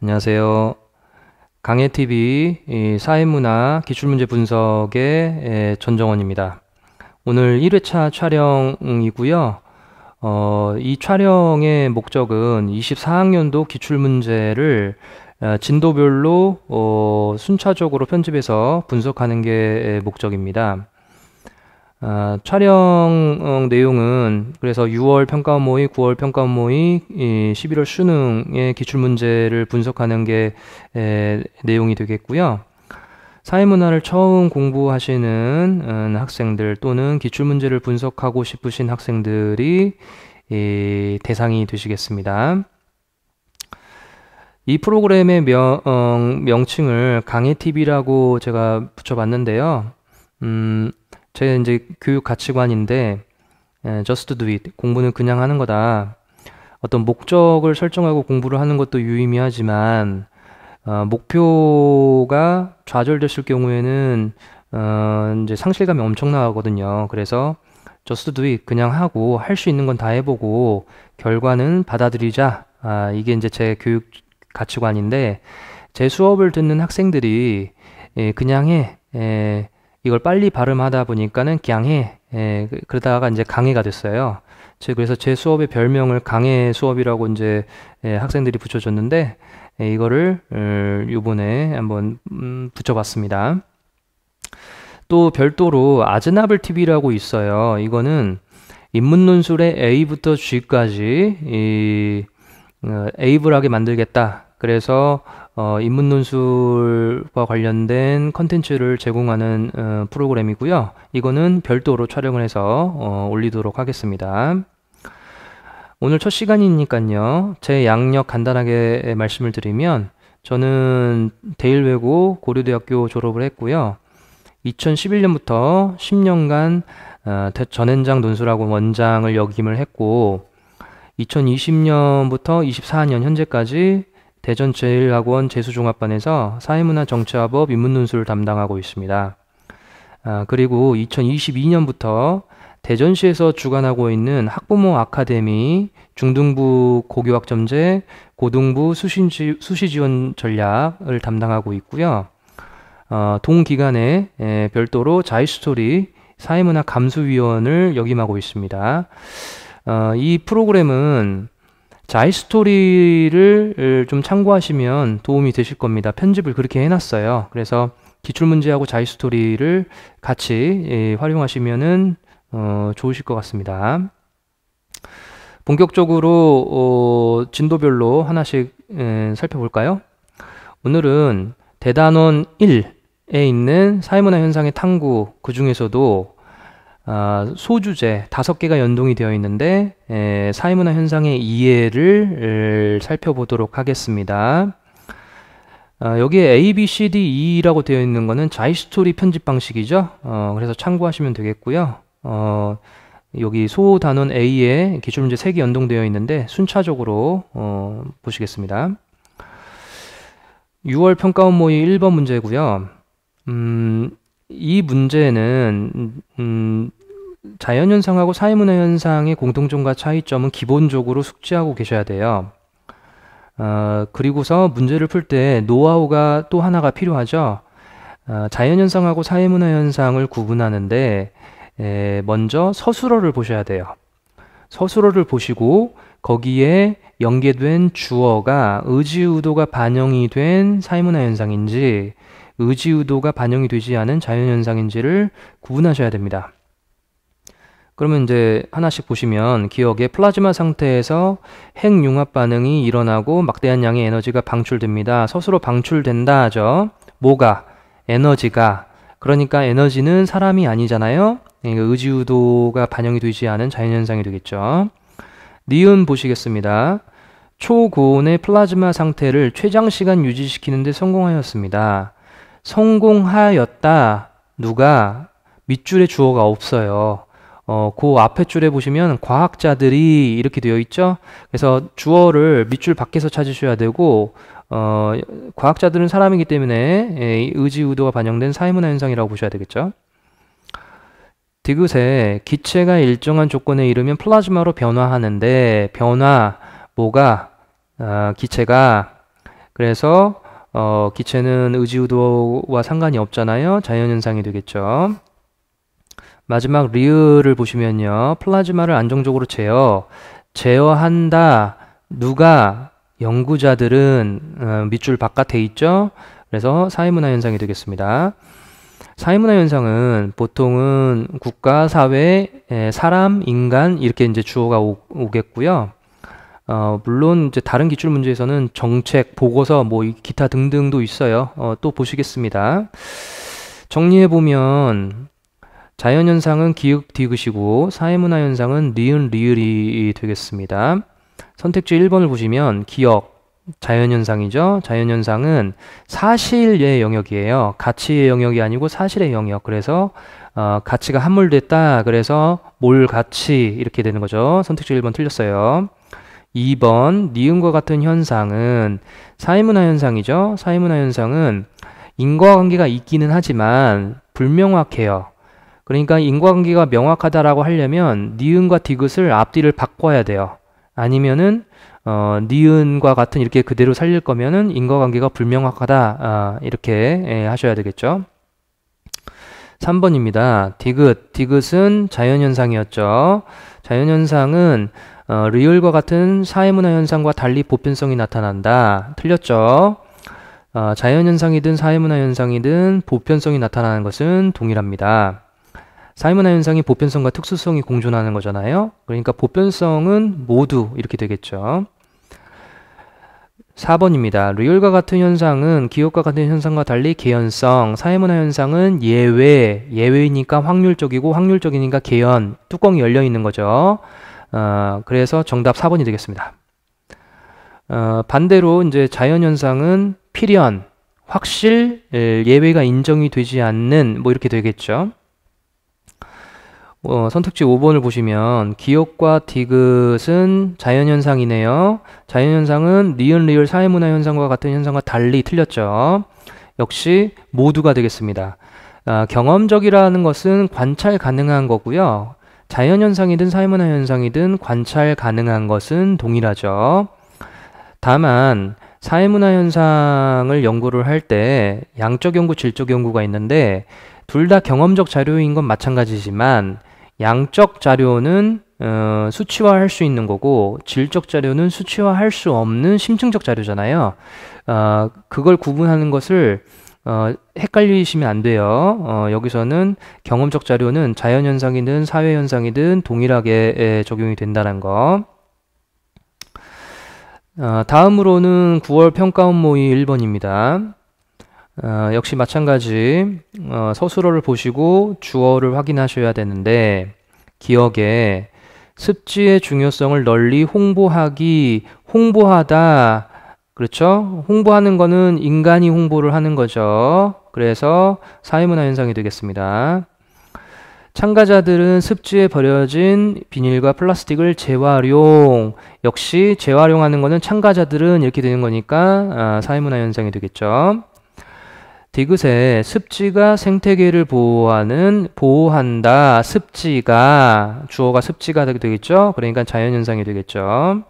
안녕하세요. 강해TV 사회문화 기출문제 분석의 전정원입니다. 오늘 1회차 촬영이고요. 이 촬영의 목적은 24학년도 기출문제를 진도별로 순차적으로 편집해서 분석하는 게 목적입니다. 촬영 내용은 그래서 6월 평가원 모의, 9월 평가원 모의, 11월 수능의 기출문제를 분석하는 게 내용이 되겠고요. 사회문화를 처음 공부하시는 학생들 또는 기출문제를 분석하고 싶으신 학생들이 대상이 되시겠습니다. 이 프로그램의 명칭을 강해TV라고 제가 붙여봤는데요. 제 이제 교육 가치관인데, just do it. 공부는 그냥 하는 거다. 어떤 목적을 설정하고 공부를 하는 것도 유의미하지만, 목표가 좌절됐을 경우에는, 이제 상실감이 엄청나거든요. 그래서 just do it. 그냥 하고 할 수 있는 건 다 해보고, 결과는 받아들이자. 이게 이제 제 교육 가치관인데, 제 수업을 듣는 학생들이, 그냥 해. 이걸 빨리 발음하다 보니까는 그냥해. 그러다가 이제 강해가 됐어요. 그래서 제 수업의 별명을 강해 수업이라고 이제 학생들이 붙여줬는데, 이거를 요번에 한번 붙여봤습니다. 또 별도로 아즈나블 TV라고 있어요. 이거는 인문논술의 A부터 G까지 에이블하게 만들겠다. 그래서 인문논술과 관련된 컨텐츠를 제공하는 프로그램이고요. 이거는 별도로 촬영을 해서 올리도록 하겠습니다. 오늘 첫 시간이니까요. 제 양력 간단하게 말씀을 드리면 저는 대일외고 고려대학교 졸업을 했고요. 2011년부터 10년간 전현장 논술학원 원장을 역임을 했고 2020년부터 24년 현재까지 대전제일학원 재수종합반에서 사회문화 정치화법 인문논술을 담당하고 있습니다. 그리고 2022년부터 대전시에서 주관하고 있는 학부모 아카데미 중등부 고교학점제 고등부 수시지원 전략을 담당하고 있고요. 동기간에 별도로 자이스토리 사회문화 감수위원을 역임하고 있습니다. 이 프로그램은 자이스토리를 좀 참고하시면 도움이 되실 겁니다. 편집을 그렇게 해놨어요. 그래서 기출문제하고 자이스토리를 같이 활용하시면은 좋으실 것 같습니다. 본격적으로 진도별로 하나씩 살펴볼까요? 오늘은 대단원 1에 있는 사회문화 현상의 탐구, 그 중에서도 소주제 5개가 연동이 되어 있는데 사회문화 현상의 이해를 살펴보도록 하겠습니다. 여기에 A, B, C, D, E라고 되어 있는 거는 자이스토리 편집 방식이죠. 그래서 참고하시면 되겠고요. 여기 소단원 A에 기출문제 3개 연동되어 있는데 순차적으로 보시겠습니다. 6월 평가원 모의 1번 문제고요. 이 문제는 자연현상하고 사회문화 현상의 공통점과 차이점은 기본적으로 숙지하고 계셔야 돼요. 그리고서 문제를 풀 때 노하우가 또 하나가 필요하죠. 자연현상하고 사회문화 현상을 구분하는데 먼저 서술어를 보셔야 돼요. 서술어를 보시고 거기에 연계된 주어가 의지의도가 반영이 된 사회문화 현상인지 의지의도가 반영이 되지 않은 자연현상인지를 구분하셔야 됩니다. 그러면 이제 하나씩 보시면 기억에 플라즈마 상태에서 핵융합 반응이 일어나고 막대한 양의 에너지가 방출됩니다. 서술어 방출된다 하죠. 뭐가? 에너지가. 그러니까 에너지는 사람이 아니잖아요. 의지의도가 반영이 되지 않은 자연현상이 되겠죠. 니은 보시겠습니다. 초고온의 플라즈마 상태를 최장시간 유지시키는 데 성공하였습니다. 성공하였다. 누가? 밑줄에 주어가 없어요. 그 앞에 줄에 보시면 과학자들이 이렇게 되어 있죠. 그래서 주어를 밑줄 밖에서 찾으셔야 되고 과학자들은 사람이기 때문에 의지의도가 반영된 사회문화 현상이라고 보셔야 되겠죠. 디귿에 기체가 일정한 조건에 이르면 플라즈마로 변화하는데 변화 뭐가 기체가 그래서 기체는 의지우도와 상관이 없잖아요. 자연현상이 되겠죠. 마지막 리을을 보시면요. 플라즈마를 안정적으로 제어한다. 누가? 연구자들은 밑줄 바깥에 있죠. 그래서 사회문화 현상이 되겠습니다. 사회문화 현상은 보통은 국가, 사회, 사람, 인간 이렇게 이제 주어가 오겠고요. 물론 이제 다른 기출 문제에서는 정책, 보고서, 뭐 기타 등등도 있어요. 또 보시겠습니다. 정리해 보면 자연현상은 기역, 디귿이고 사회문화 현상은 니은, 리을이 되겠습니다. 선택지 1번을 보시면 기역, 자연현상이죠. 자연현상은 사실의 영역이에요. 가치의 영역이 아니고 사실의 영역. 그래서 가치가 함몰됐다. 그래서 몰가치 이렇게 되는 거죠. 선택지 1번 틀렸어요. 2번 니은과 같은 현상은 사회문화 현상이죠. 사회문화 현상은 인과관계가 있기는 하지만 불명확해요. 그러니까 인과관계가 명확하다라고 하려면 니은과 디귿을 앞뒤를 바꿔야 돼요. 아니면은 니은과 같은 이렇게 그대로 살릴 거면은 인과관계가 불명확하다 이렇게 하셔야 되겠죠. 3번입니다. 디귿은 자연현상이었죠. 자연현상은 리을과 같은 사회문화 현상과 달리 보편성이 나타난다. 틀렸죠. 자연현상이든 사회문화 현상이든 보편성이 나타나는 것은 동일합니다. 사회문화 현상이 보편성과 특수성이 공존하는 거잖아요. 그러니까 보편성은 모두 이렇게 되겠죠. 4번입니다. 리을과 같은 현상은 기역과 같은 현상과 달리 개연성, 사회문화 현상은 예외이니까 확률적이고 확률적이니까 개연, 뚜껑이 열려 있는 거죠. 그래서 정답 4번이 되겠습니다. 반대로 이제 자연현상은 필연, 확실, 예외가 인정이 되지 않는 뭐 이렇게 되겠죠. 선택지 5번을 보시면 기역과 디귿은 자연현상이네요. 자연현상은 니은, 리을, 사회문화 현상과 같은 현상과 달리 틀렸죠. 역시 모두가 되겠습니다. 경험적이라는 것은 관찰 가능한 거고요. 자연현상이든 사회문화 현상이든 관찰 가능한 것은 동일하죠. 다만 사회문화 현상을 연구를 할 때 양적 연구, 질적 연구가 있는데 둘 다 경험적 자료인 건 마찬가지지만 양적 자료는 수치화할 수 있는 거고 질적 자료는 수치화할 수 없는 심층적 자료잖아요. 그걸 구분하는 것을 헷갈리시면 안 돼요. 여기서는 경험적 자료는 자연현상이든 사회현상이든 동일하게 적용이 된다는 거. 다음으로는 9월 평가원 모의 1번입니다. 역시 마찬가지 서술어를 보시고 주어를 확인하셔야 되는데 기억에 습지의 중요성을 널리 홍보하다 그렇죠? 홍보하는 거는 인간이 홍보를 하는 거죠. 그래서 사회문화 현상이 되겠습니다. 참가자들은 습지에 버려진 비닐과 플라스틱을 재활용. 역시 재활용하는 거는 참가자들은 이렇게 되는 거니까 사회문화 현상이 되겠죠. 디귿에 습지가 생태계를 보호한다. 습지가 주어가 습지가 되겠죠. 그러니까 자연현상이 되겠죠.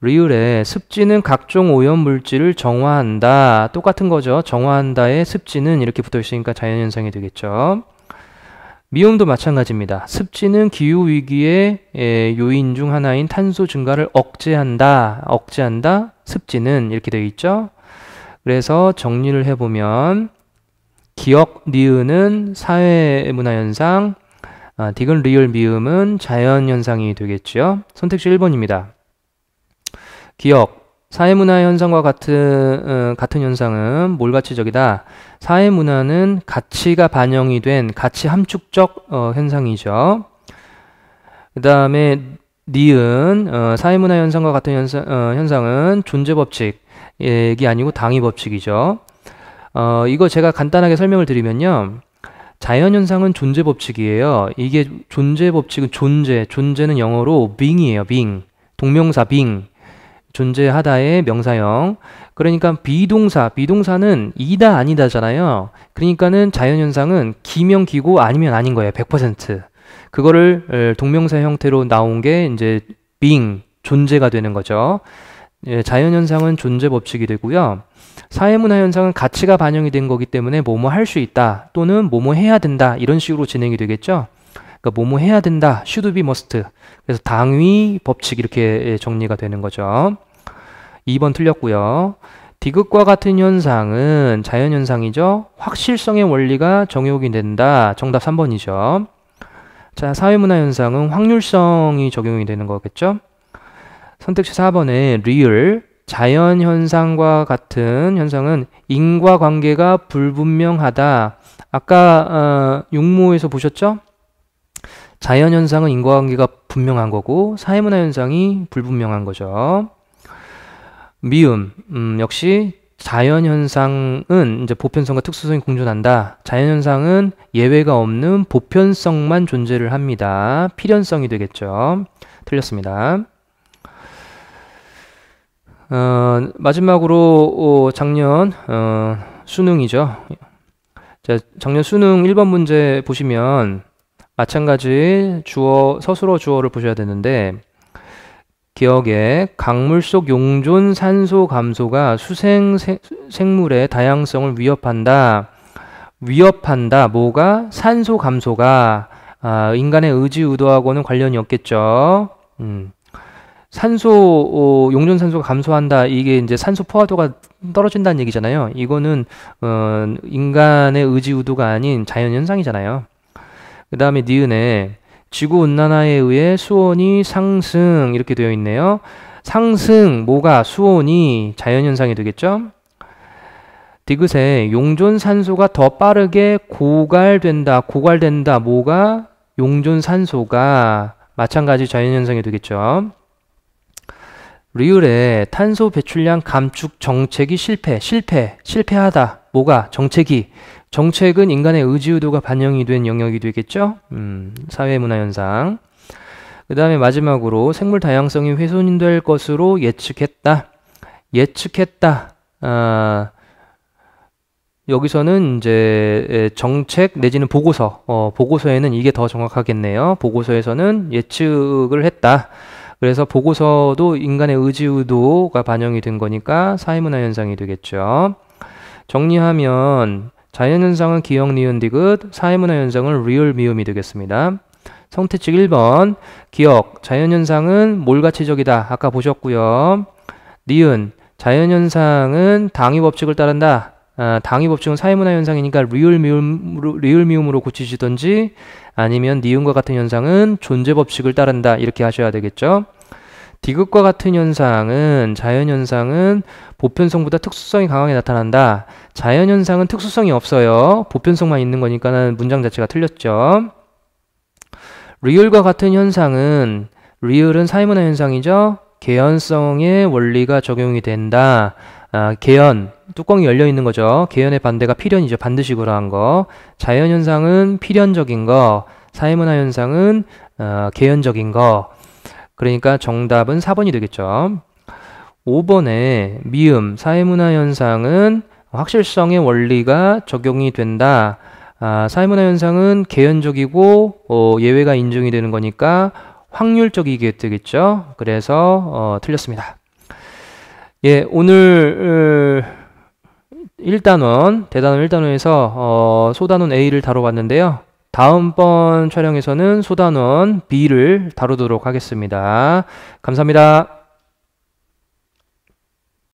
리을에 습지는 각종 오염 물질을 정화한다. 똑같은 거죠. 정화한다에 습지는 이렇게 붙어 있으니까 자연현상이 되겠죠. 미음도 마찬가지입니다. 습지는 기후위기의 요인 중 하나인 탄소 증가를 억제한다. 습지는 이렇게 되어 있죠. 그래서 정리를 해보면 기역, 니은은 사회문화 현상, 디귿, 리을, 미음은 자연현상이 되겠죠. 선택지 1번입니다. 기역, 사회문화 현상과 같은 현상은 몰가치적이다. 사회문화는 가치가 반영이 된 가치 함축적 현상이죠. 그 다음에 니은, 사회문화 현상과 같은 현상은 존재법칙이 아니고 당위법칙이죠. 이거 제가 간단하게 설명을 드리면요. 자연현상은 존재법칙이에요. 이게 존재법칙은 존재는 영어로 being이에요. being. 동명사 being. 존재하다의 명사형. 그러니까 비동사는 이다 아니다잖아요. 그러니까는 자연현상은 기면 기고 아니면 아닌 거예요. 100%. 그거를 동명사 형태로 나온 게 이제 being, 존재가 되는 거죠. 예, 자연현상은 존재 법칙이 되고요. 사회문화현상은 가치가 반영이 된 거기 때문에 뭐뭐 할 수 있다 또는 뭐뭐 해야 된다 이런 식으로 진행이 되겠죠. 그러니까 뭐뭐 해야 된다, should be must. 그래서 당위 법칙 이렇게 정리가 되는 거죠. 2번 틀렸고요. 디귿과 같은 현상은 자연현상이죠. 확실성의 원리가 적용이 된다. 정답 3번이죠. 자, 사회문화현상은 확률성이 적용이 되는 거겠죠. 선택지 4번에 real, 자연현상과 같은 현상은 인과관계가 불분명하다. 아까 육모에서 보셨죠? 자연현상은 인과관계가 분명한 거고 사회문화현상이 불분명한 거죠. 미음, 역시 자연현상은 이제 보편성과 특수성이 공존한다. 자연현상은 예외가 없는 보편성만 존재를 합니다. 필연성이 되겠죠. 틀렸습니다. 마지막으로 작년 수능이죠. 자, 작년 수능 1번 문제 보시면 마찬가지 주어, 서술어 주어를 보셔야 되는데 기억에 강물 속 용존 산소 감소가 수생 생물의 다양성을 위협한다. 위협한다. 뭐가? 산소 감소가 인간의 의지 의도하고는 관련이 없겠죠. 산소 용존 산소가 감소한다. 이게 이제 산소 포화도가 떨어진다는 얘기잖아요. 이거는 인간의 의지 의도가 아닌 자연 현상이잖아요. 그 다음에 니은에 지구온난화에 의해 수온이 상승 이렇게 되어 있네요. 상승 뭐가 수온이 자연현상이 되겠죠. 디귿에 용존산소가 더 빠르게 고갈된다. 고갈된다 뭐가 용존산소가 마찬가지 자연현상이 되겠죠. 리을에 탄소 배출량 감축 정책이 실패하다 뭐가 정책은 인간의 의지 의도가 반영이 된 영역이 되겠죠. 사회문화현상. 그 다음에 마지막으로 생물 다양성이 훼손될 것으로 예측했다. 여기서는 이제 정책 내지는 보고서, 보고서에는 이게 더 정확하겠네요. 보고서에서는 예측을 했다. 그래서 보고서도 인간의 의지 의도가 반영이 된 거니까 사회문화현상이 되겠죠. 정리하면 자연현상은 기억, 니은, 디귿, 사회문화현상은 리을, 미음이 되겠습니다. 선택지 1번 기억, 자연현상은 몰가치적이다. 아까 보셨고요. 니은, 자연현상은 당위법칙을 따른다. 당위법칙은 사회문화현상이니까 리을, 미음으로 고치시던지 아니면 니은과 같은 현상은 존재법칙을 따른다. 이렇게 하셔야 되겠죠. 디귿과 같은 현상은 자연현상은 보편성보다 특수성이 강하게 나타난다. 자연현상은 특수성이 없어요. 보편성만 있는 거니까 문장 자체가 틀렸죠. 리을과 같은 현상은 리을은 사회문화 현상이죠. 개연성의 원리가 적용이 된다. 개연, 뚜껑이 열려 있는 거죠. 개연의 반대가 필연이죠. 반드시 그러한 거. 자연현상은 필연적인 거, 사회문화 현상은 개연적인 거. 그러니까 정답은 4번이 되겠죠. 5번에 미음, 사회문화 현상은 확실성의 원리가 적용이 된다. 사회문화 현상은 개연적이고 예외가 인정이 되는 거니까 확률적이게 되겠죠. 그래서 틀렸습니다. 예, 오늘 1단원, 대단원 1단원에서 소단원 A를 다뤄봤는데요. 다음번 촬영에서는 소단원 B를 다루도록 하겠습니다. 감사합니다.